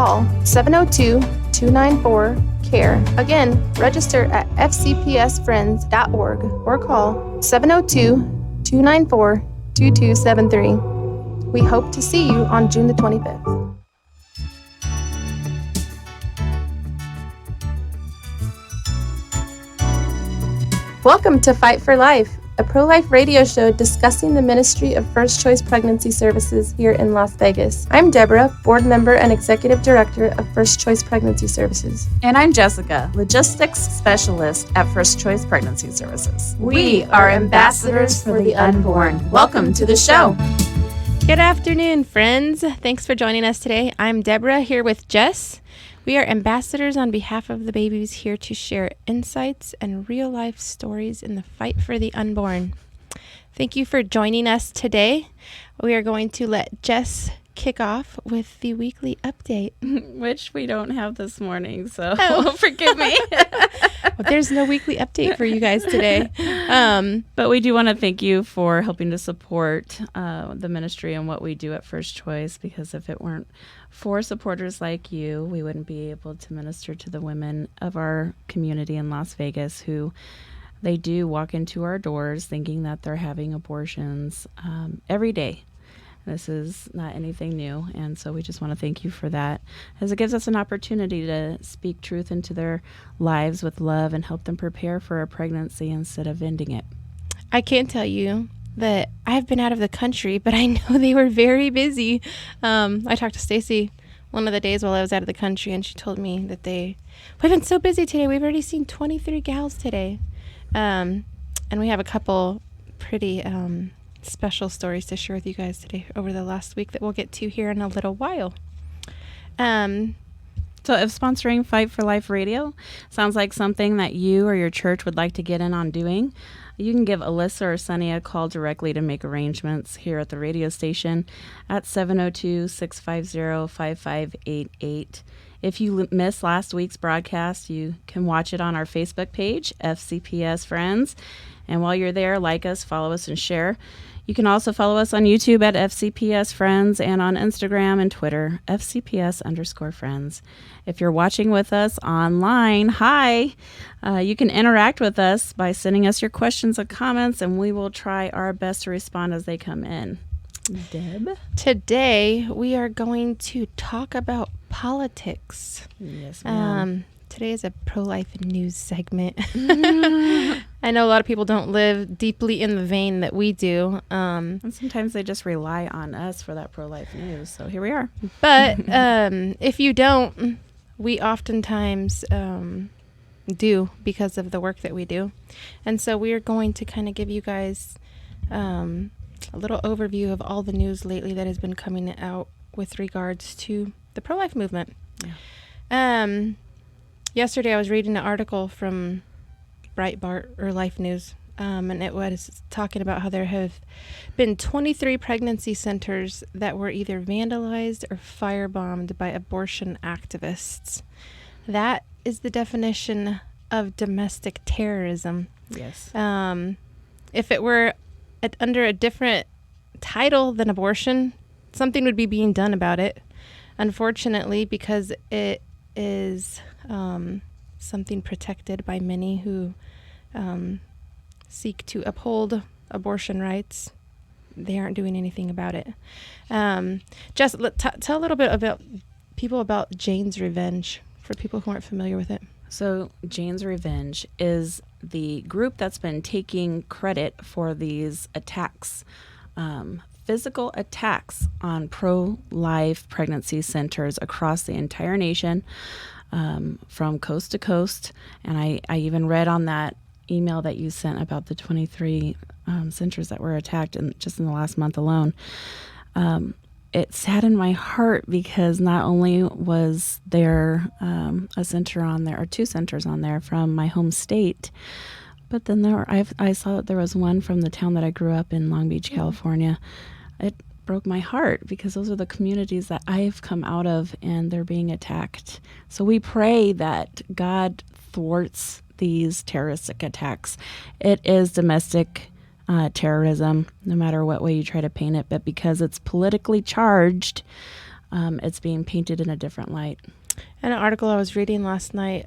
call 702-294-CARE. Again, register at fcpsfriends.org or call 702-294-2273. We hope to see you on June the 25th. Welcome to Fight for Life, a pro-life radio show discussing the ministry of First Choice Pregnancy Services here in Las Vegas. I'm Deborah, board member and executive director of First Choice Pregnancy Services. And I'm Jessica, logistics specialist at First Choice Pregnancy Services. We are ambassadors for the unborn. Welcome to the show. Good afternoon, friends. Thanks for joining us today. I'm Deborah here with Jess. We are ambassadors on behalf of the babies here to share insights and real-life stories in the fight for the unborn. Thank you for joining us today. We are going to let Jess kick off with the weekly update. Which we don't have this morning, so forgive me. Well, there's no weekly update for you guys today. But we do want to thank you for helping to support the ministry and what we do at First Choice, because if it weren't for supporters like you, we wouldn't be able to minister to the women of our community in Las Vegas who they do walk into our doors thinking that they're having abortions every day. This is not anything new, and so we just want to thank you for that, as it gives us an opportunity to speak truth into their lives with love and help them prepare for a pregnancy instead of ending it. I can tell you that I've been out of the country, but I know they were very busy. I talked to Stacy one of the days while I was out of the country, and she told me that we've been so busy today. We've already seen 23 gals today, and we have a couple pretty special stories to share with you guys today over the last week that we'll get to here in a little while. So if sponsoring Fight for Life Radio sounds like something that you or your church would like to get in on doing, you can give Alyssa or Sunny a call directly to make arrangements here at the radio station at 702-650-5588. If you missed last week's broadcast, you can watch it on our Facebook page, FCPS Friends. And while you're there, like us, follow us, and share. You can also follow us on YouTube at FCPS Friends and on Instagram and Twitter, FCPS_Friends. If you're watching with us online, hi. You can interact with us by sending us your questions and comments, and we will try our best to respond as they come in. Deb? Today, we are going to talk about politics. Yes, ma'am. Today is a pro-life news segment. I know a lot of people don't live deeply in the vein that we do. And sometimes they just rely on us for that pro-life news. So here we are. But if you don't, we oftentimes do because of the work that we do. And so we are going to kind of give you guys a little overview of all the news lately that has been coming out with regards to the pro-life movement. Yeah. Yesterday I was reading an article from Breitbart or Life News, and it was talking about how there have been 23 pregnancy centers that were either vandalized or firebombed by abortion activists. That is the definition of domestic terrorism. Yes. If it were under a different title than abortion, something would be being done about it. Unfortunately, because it is something protected by many who seek to uphold abortion rights, they aren't doing anything about it. Just tell a little bit about Jane's Revenge for people who aren't familiar with it. So Jane's Revenge is the group that's been taking credit for these attacks, physical attacks on pro-life pregnancy centers across the entire nation, from coast to coast. And I even read on that email that you sent about the 23 centers that were attacked just in the last month alone. It saddened my heart because not only was there a center on there, or two centers on there from my home state, but then I saw that there was one from the town that I grew up in, Long Beach, California. It broke my heart because those are the communities that I've come out of, and they're being attacked. So we pray that God thwarts these terroristic attacks. It is domestic terrorism, no matter what way you try to paint it, but because it's politically charged, it's being painted in a different light. And an article I was reading last night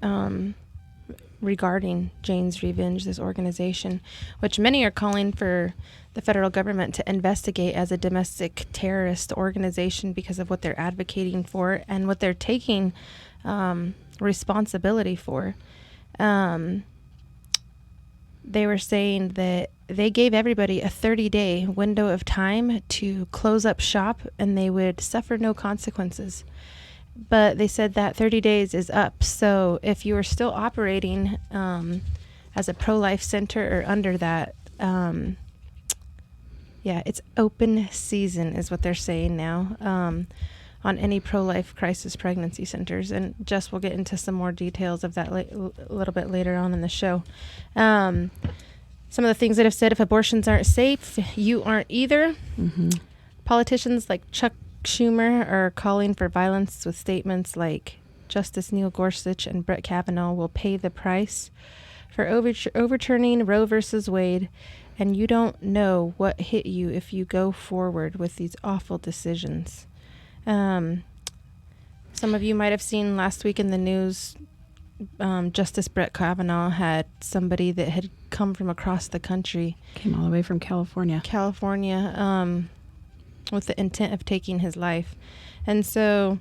regarding Jane's Revenge, this organization, which many are calling for the federal government to investigate as a domestic terrorist organization because of what they're advocating for and what they're taking responsibility for. They were saying that they gave everybody a 30-day window of time to close up shop and they would suffer no consequences. But they said that 30 days is up. So if you are still operating as a pro-life center or under that, it's open season is what they're saying now on any pro-life crisis pregnancy centers. And Jess will get into some more details of that a little bit later on in the show. Some of the things that have said, if abortions aren't safe, you aren't either. Mm-hmm. Politicians like Chuck Schumer are calling for violence with statements like Justice Neil Gorsuch and Brett Kavanaugh will pay the price for overturning Roe versus Wade, and you don't know what hit you if you go forward with these awful decisions. Some of you might have seen last week in the news, Justice Brett Kavanaugh had somebody that had come from across the country. Came all the way from California. With the intent of taking his life. And so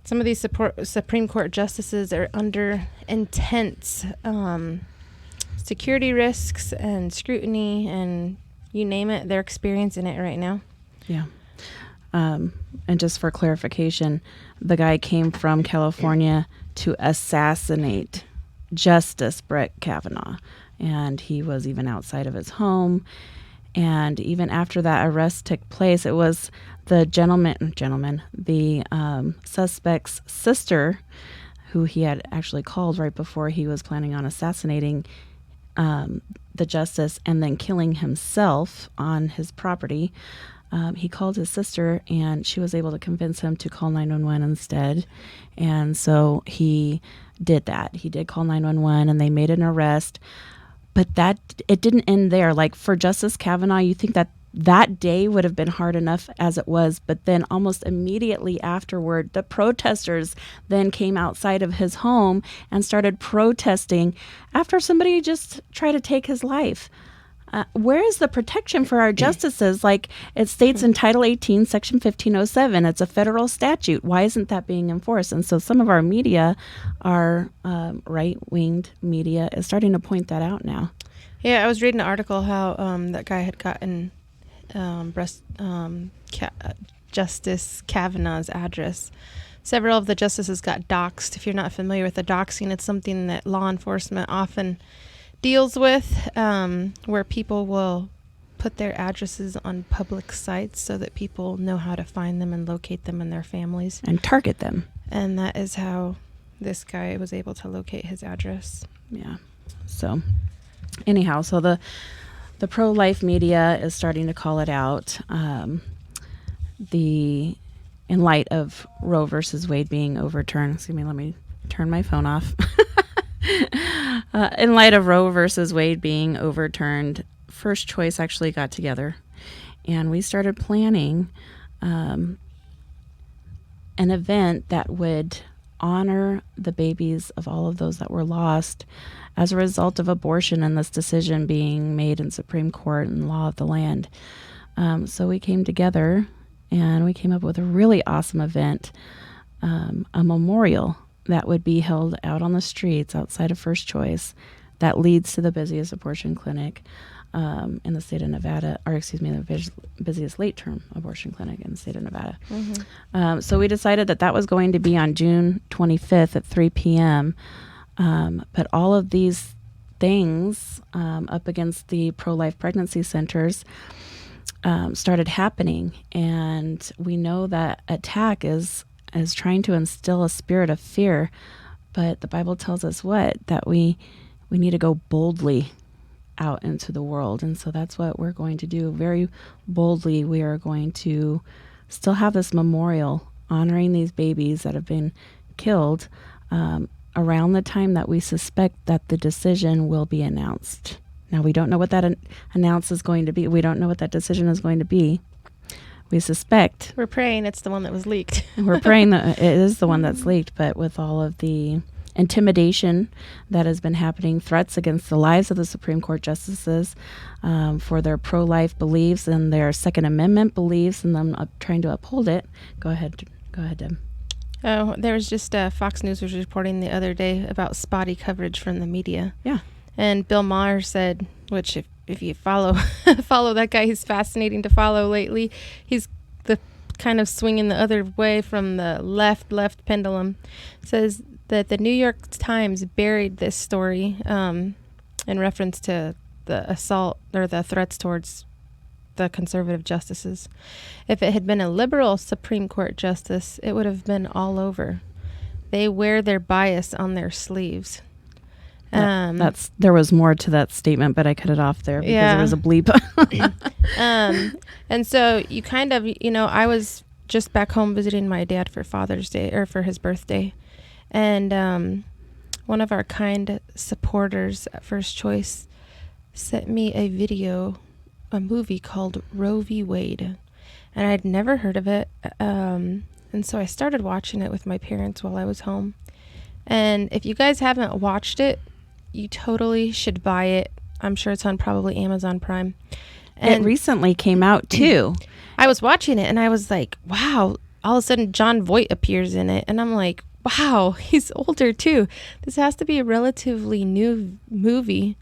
some of these Supreme Court justices are under intense security risks and scrutiny, and you name it, they're experiencing it right now. Yeah. And just for clarification, the guy came from California to assassinate Justice Brett Kavanaugh, and he was even outside of his home. And even after that arrest took place, it was the the suspect's sister, who he had actually called right before he was planning on assassinating the justice and then killing himself on his property. He called his sister, and she was able to convince him to call 911 instead. And so he did that. He did call 911, and they made an arrest. But it didn't end there. Like for Justice Kavanaugh, you think that day would have been hard enough as it was, but then almost immediately afterward, the protesters then came outside of his home and started protesting after somebody just tried to take his life. Where is the protection for our justices? Like it states in Title 18, Section 1507, it's a federal statute. Why isn't that being enforced? And so some of our media, our right-winged media, is starting to point that out now. Yeah, I was reading an article how that guy had gotten Justice Kavanaugh's address. Several of the justices got doxxed. If you're not familiar with the doxing, it's something that law enforcement often deals with, where people will put their addresses on public sites so that people know how to find them and locate them and their families. And target them. And that is how this guy was able to locate his address. Yeah. So anyhow, so the pro-life media is starting to call it out. In light of Roe versus Wade being overturned. Excuse me, let me turn my phone off. In light of Roe versus Wade being overturned, First Choice actually got together, and we started planning an event that would honor the babies of all of those that were lost as a result of abortion and this decision being made in Supreme Court and law of the land. So we came together and we came up with a really awesome event, a memorial that would be held out on the streets outside of First Choice that leads to the busiest abortion clinic in the state of Nevada, the busiest late-term abortion clinic in the state of Nevada. Mm-hmm. So we decided that was going to be on June 25th at 3 p.m. But all of these things up against the pro-life pregnancy centers started happening, and we know that attack is trying to instill a spirit of fear, but the Bible tells us that we need to go boldly out into the world. And so that's what we're going to do. Very boldly, we are going to still have this memorial honoring these babies that have been killed around the time that we suspect that the decision will be announced. Now, we don't know what that announce is going to be. We don't know what that decision is going to be. we suspect. We're praying it's the one that was leaked. We're praying that it is the one that's leaked, but with all of the intimidation that has been happening, threats against the lives of the Supreme Court justices for their pro-life beliefs and their Second Amendment beliefs, and them trying to uphold it. Go ahead, Deb. Oh, there was just Fox News was reporting the other day about spotty coverage from the media. Yeah. And Bill Maher said, which if you follow follow that guy, he's fascinating to follow lately. He's the kind of swinging the other way from the left pendulum. Says that the New York Times buried this story in reference to the assault or the threats towards the conservative justices. If it had been a liberal Supreme Court justice, it would have been all over. They wear their bias on their sleeves. There was more to that statement, but I cut it off there because it was a bleep. And so you kind of, I was just back home visiting my dad for Father's Day or for his birthday. And one of our kind supporters at First Choice sent me a movie called Roe v. Wade. And I'd never heard of it. And so I started watching it with my parents while I was home. And if you guys haven't watched it, you totally should buy it. I'm sure it's on probably Amazon Prime. And it recently came out too. I was watching it and I was like, wow. All of a sudden John Voight appears in it. And I'm like, wow, he's older too. This has to be a relatively new movie.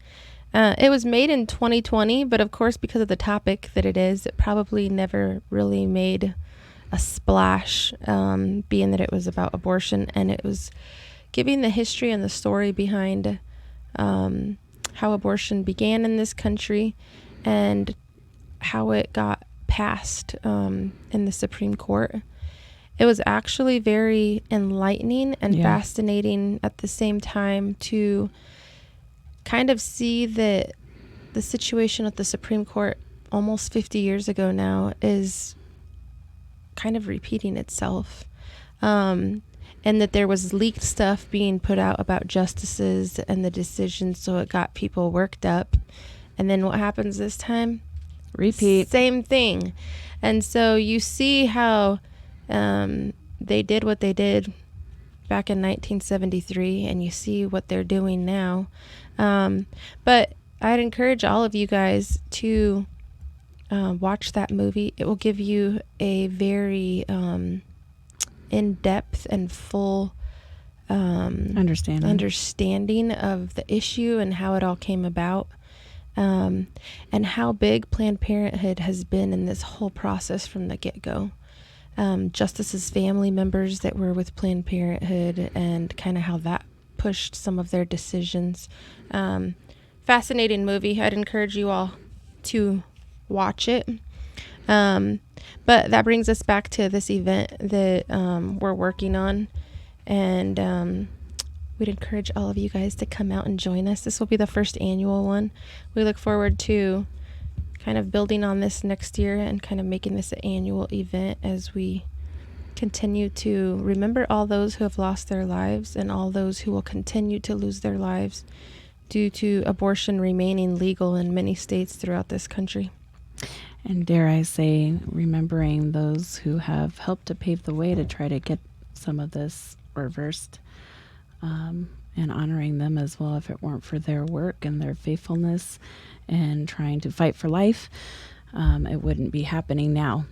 It was made in 2020, but of course, because of the topic that it is, it probably never really made a splash, being that it was about abortion. And it was giving the history and the story behind how abortion began in this country and how it got passed in the Supreme Court. It was actually very enlightening and fascinating at the same time to kind of see that the situation with the Supreme Court almost 50 years ago now is kind of repeating itself. And that there was leaked stuff being put out about justices and the decisions, so it got people worked up. And then what happens this time? Repeat. Same thing. And so you see how they did what they did back in 1973, and you see what they're doing now. But I'd encourage all of you guys to watch that movie. It will give you a very in-depth and full understanding of the issue and how it all came about, and how big Planned Parenthood has been in this whole process from the get-go. Justices' family members that were with Planned Parenthood and kind of how that pushed some of their decisions. Fascinating movie. I'd encourage you all to watch it. But that brings us back to this event that we're working on, and we'd encourage all of you guys to come out and join us. This will be the first annual one. We look forward to kind of building on this next year and kind of making this an annual event as we continue to remember all those who have lost their lives and all those who will continue to lose their lives due to abortion remaining legal in many states throughout this country. And dare I say, remembering those who have helped to pave the way to try to get some of this reversed, and honoring them as well. If it weren't for their work and their faithfulness and trying to fight for life, it wouldn't be happening now.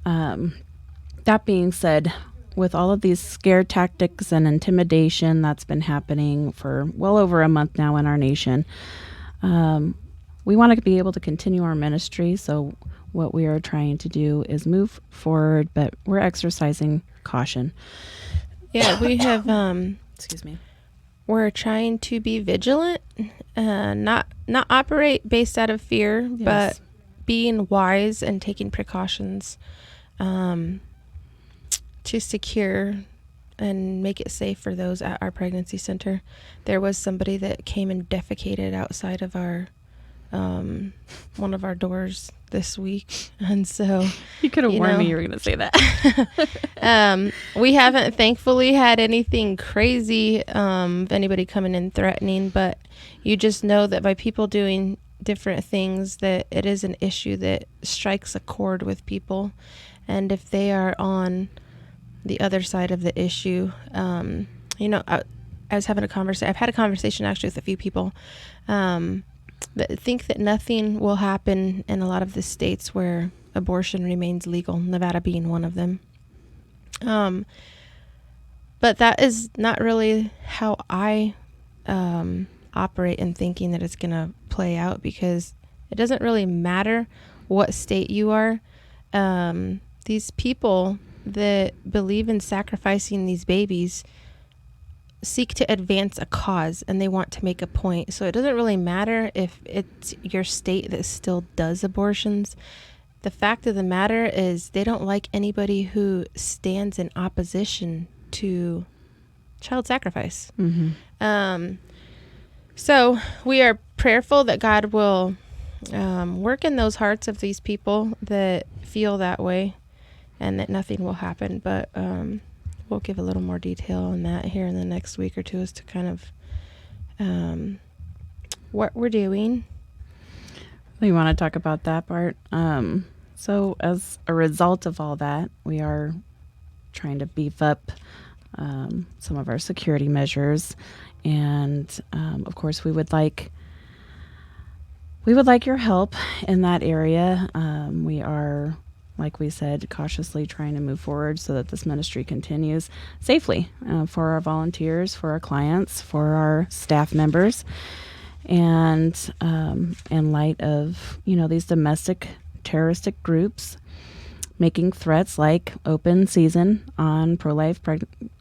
That being said, with all of these scare tactics and intimidation that's been happening for well over a month now in our nation, we want to be able to continue our ministry. So what we are trying to do is move forward, but we're exercising caution. Yeah, we have, excuse me. We're trying to be vigilant, not operate based out of fear, Yes. but being wise and taking precautions to secure and make it safe for those at our pregnancy center. There was somebody that came and defecated outside of our one of our doors this week, and so You could have warned me you were going to say that. we haven't thankfully had anything crazy of anybody coming in threatening, but you just know that by people doing different things that it is an issue that strikes a chord with people. and if they are on the other side of the issue. I was having a conversation. I've had a conversation actually with a few people that think that nothing will happen in a lot of the states where abortion remains legal, Nevada being one of them. But that is not really how I operate in thinking that it's going to play out, because it doesn't really matter what state you are. These people that believe in sacrificing these babies seek to advance a cause, and they want to make a point. So it doesn't really matter if it's your state that still does abortions. The fact of the matter is they don't like anybody who stands in opposition to child sacrifice. So we are prayerful that God will work in those hearts of these people that feel that way, and that nothing will happen. But we'll give a little more detail on that here in the next week or two as to kind of what we're doing. We want to talk about that part. So as a result of all that, we are trying to beef up some of our security measures. And of course, we would like your help in that area. We are, like we said, cautiously trying to move forward so that this ministry continues safely for our volunteers, for our clients, for our staff members. And in light of, these domestic terroristic groups making threats like open season on pro-life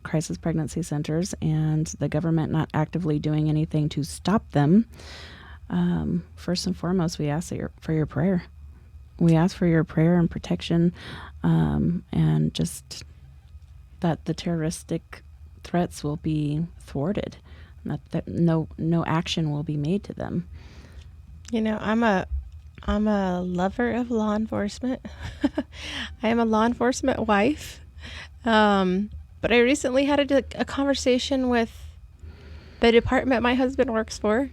crisis pregnancy centers, and the government not actively doing anything to stop them, first and foremost, we ask for your prayer. We ask for your prayer and protection, and just that the terroristic threats will be thwarted, that no action will be made to them. I'm a lover of law enforcement. I am a law enforcement wife. But I recently had a conversation with the department my husband works for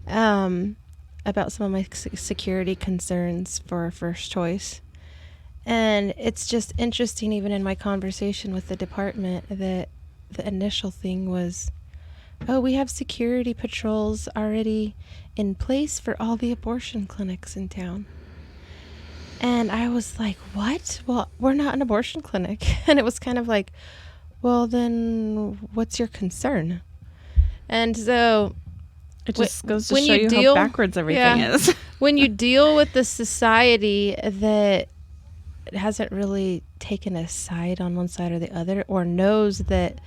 about some of my security concerns for First Choice. And it's just interesting, even in my conversation with the department, that the initial thing was, oh, we have security patrols already in place for all the abortion clinics in town. And I was like, what? Well, we're not an abortion clinic. And it was kind of like, well, then what's your concern? And so it just goes to show you how backwards everything is. When you deal with the society that hasn't really taken a side on one side or the other, or knows that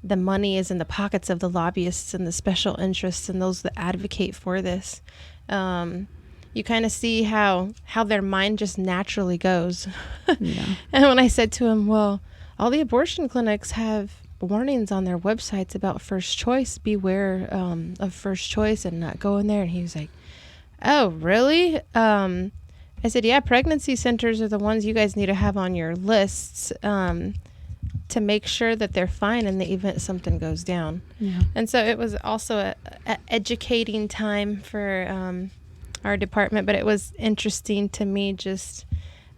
the money is in the pockets of the lobbyists and the special interests and those that advocate for this, you kind of see how their mind just naturally goes. Yeah. And when I said to him, well, all the abortion clinics have warnings on their websites about First Choice, beware of First Choice and not go in there. And he was like, oh, really? I said, yeah, pregnancy centers are the ones you guys need to have on your lists to make sure that they're fine in the event something goes down. Yeah. And so it was also a educating time for our department, but it was interesting to me just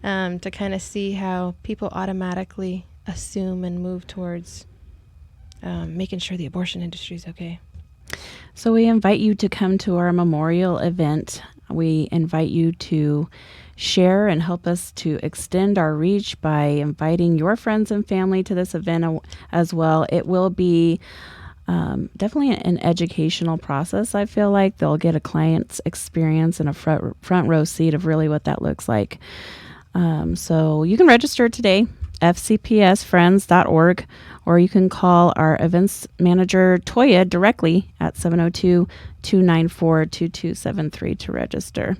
to kind of see how people automatically assume and move towards making sure the abortion industry is okay. So we invite you to come to our memorial event. We invite you to share and help us to extend our reach by inviting your friends and family to this event as well. It will be definitely an educational process. I feel like they'll get a client's experience and a front row seat of really what that looks like. So you can register today, fcpsfriends.org, or you can call our events manager, Toya, directly at 702-294-2273 to register.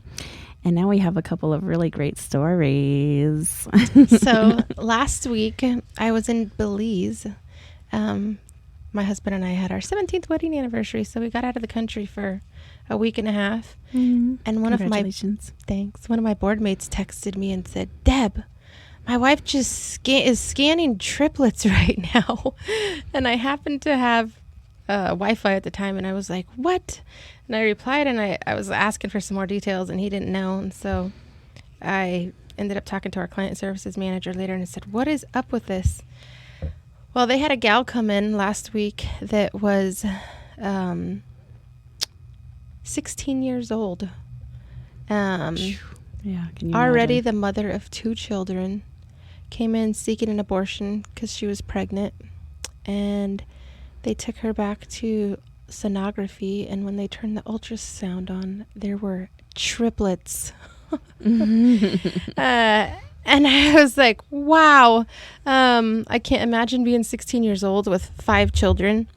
And now we have a couple of really great stories. So last week I was in Belize. My husband and I had our 17th wedding anniversary, so we got out of the country for a week and a half. Mm-hmm. And one of my board mates texted me and said, Deb, my wife just is scanning triplets right now. And I happened to have Wi-Fi at the time, and I was like, what? And I replied, and I was asking for some more details, and he didn't know. And so I ended up talking to our client services manager later and said, what is up with this? Well, they had a gal come in last week that was 16 years old. Yeah, can you Already imagine? the mother of 2 children, came in seeking an abortion because she was pregnant, and they took her back to sonography, and when they turned the ultrasound on, there were triplets. And I was like, wow. I can't imagine being 16 years old with 5 children.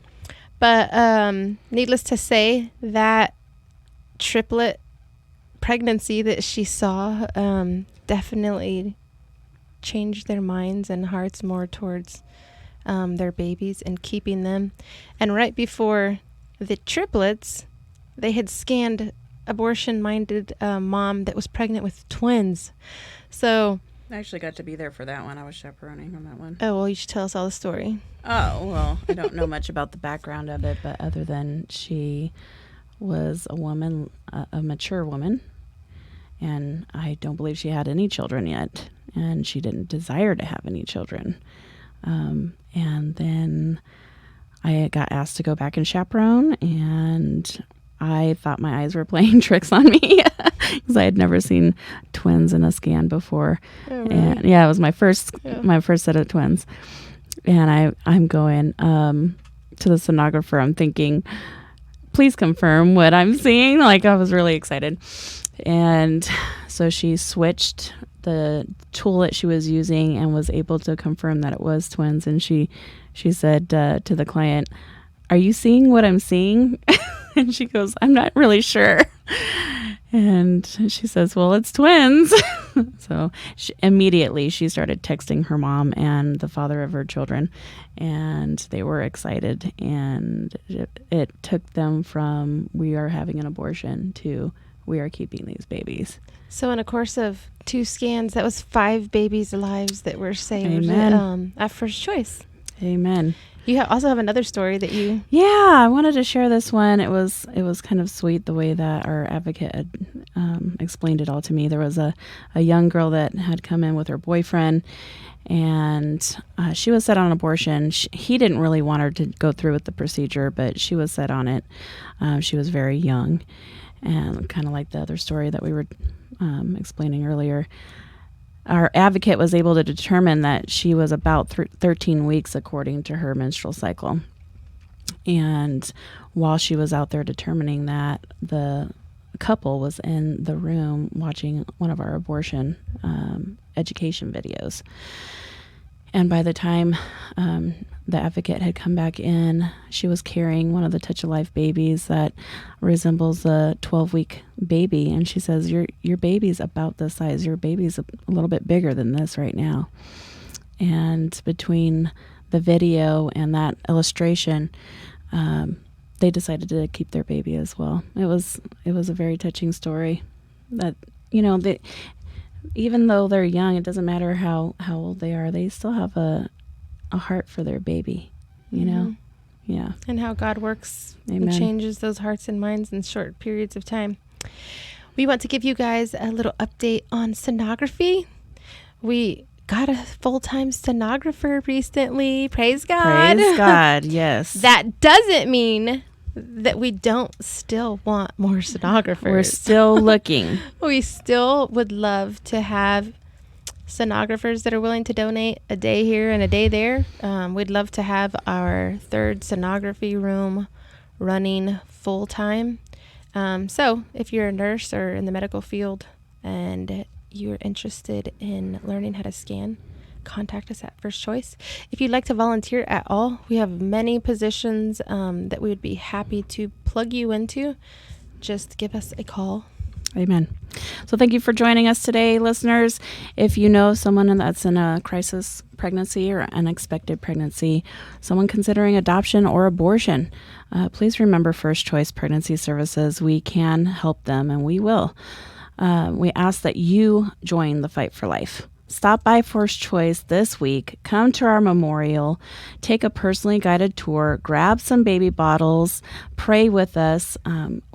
But needless to say, that triplet pregnancy that she saw definitely changed their minds and hearts more towards their babies and keeping them. And right before the triplets, they had scanned abortion-minded mom that was pregnant with twins. So, I actually got to be there for that one. I was chaperoning on that one. oh, well, you should tell us all the story. Oh, well, I don't know much about the background of it, but other than she was a woman, a mature woman, and I don't believe she had any children yet, and she didn't desire to have any children. And then I got asked to go back and chaperone, and I thought my eyes were playing tricks on me because I had never seen twins in a scan before. Oh, really? And yeah, it was my first Yeah. set of twins. And I'm going to the sonographer. I'm thinking, please confirm what I'm seeing. Like, I was really excited. And so she switched the tool that she was using and was able to confirm that it was twins. And she said to the client, "Are you seeing what I'm seeing?" And she goes, "I'm not really sure." And she says, "Well, it's twins." So immediately she started texting her mom and the father of her children, and they were excited. And it took them from "we are having an abortion" to "we are keeping these babies." So in a course of 2 scans, that was 5 babies' lives that were saved. Amen. At first choice. Amen. You also have another story that you... Yeah, I wanted to share this one. It was kind of sweet the way that our advocate had explained it all to me. There was a young girl that had come in with her boyfriend, and she was set on abortion. He didn't really want her to go through with the procedure, but she was set on it. She was very young, and kind of like the other story that we were explaining earlier. Our advocate was able to determine that she was about 13 weeks according to her menstrual cycle. And while she was out there determining that, the couple was in the room watching one of our abortion education videos. And by the time the advocate had come back in, she was carrying one of the Touch of Life babies that resembles a 12-week baby. And she says, your baby's about this size. Your baby's a little bit bigger than this right now. And between the video and that illustration, they decided to keep their baby as well. It was a very touching story that, even though they're young, it doesn't matter how old they are. They still have a heart for their baby, know? Yeah. And how God works Amen. and changes those hearts and minds in short periods of time. We want to give you guys a little update on sonography. We got a full-time sonographer recently. Praise God. Praise God, yes. That doesn't mean that we don't still want more sonographers. We're still looking. We still would love to have sonographers that are willing to donate a day here and a day there. We'd love to have our 3rd sonography room running full time. So if you're a nurse or in the medical field and you're interested in learning how to scan, contact us at First Choice. If you'd like to volunteer at all, we have many positions that we would be happy to plug you into. Just give us a call. Amen. So thank you for joining us today, listeners. If you know someone that's in a crisis pregnancy or unexpected pregnancy, someone considering adoption or abortion, please remember First Choice Pregnancy Services. We can help them, and we will. We ask that you join the fight for life. Stop by First Choice this week, come to our memorial, take a personally guided tour, grab some baby bottles, pray with us.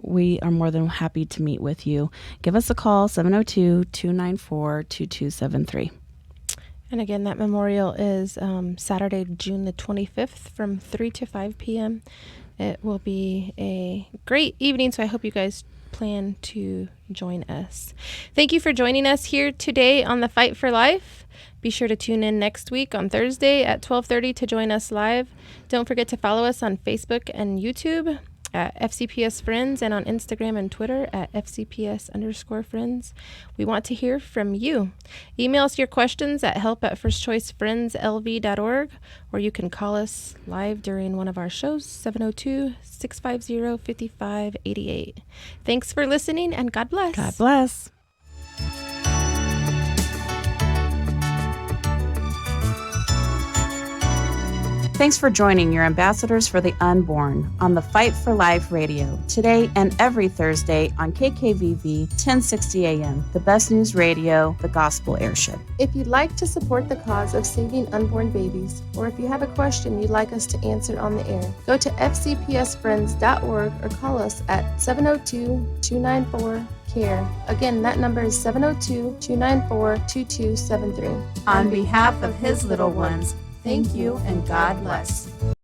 We are more than happy to meet with you. Give us a call, 702-294-2273. And again, that memorial is Saturday, June the 25th from 3 to 5 p.m. It will be a great evening, so I hope you guys plan to join us. Thank you for joining us here today on the Fight for Life. Be sure to tune in next week on Thursday at 12:30 to join us live. Don't forget to follow us on Facebook and YouTube at FCPS Friends and on Instagram and Twitter at FCPS_friends. We want to hear from you. Email us your questions at help@firstchoicefriendslv.org, or you can call us live during one of our shows, 702-650-5588. Thanks for listening, and God bless. God bless. Thanks for joining your ambassadors for the unborn on the Fight for Life radio, today and every Thursday on KKVV 1060 AM, the best news radio, the gospel airship. If you'd like to support the cause of saving unborn babies, or if you have a question you'd like us to answer on the air, go to fcpsfriends.org or call us at 702-294-CARE. Again, that number is 702-294-2273. On behalf of his little ones, thank you and God bless.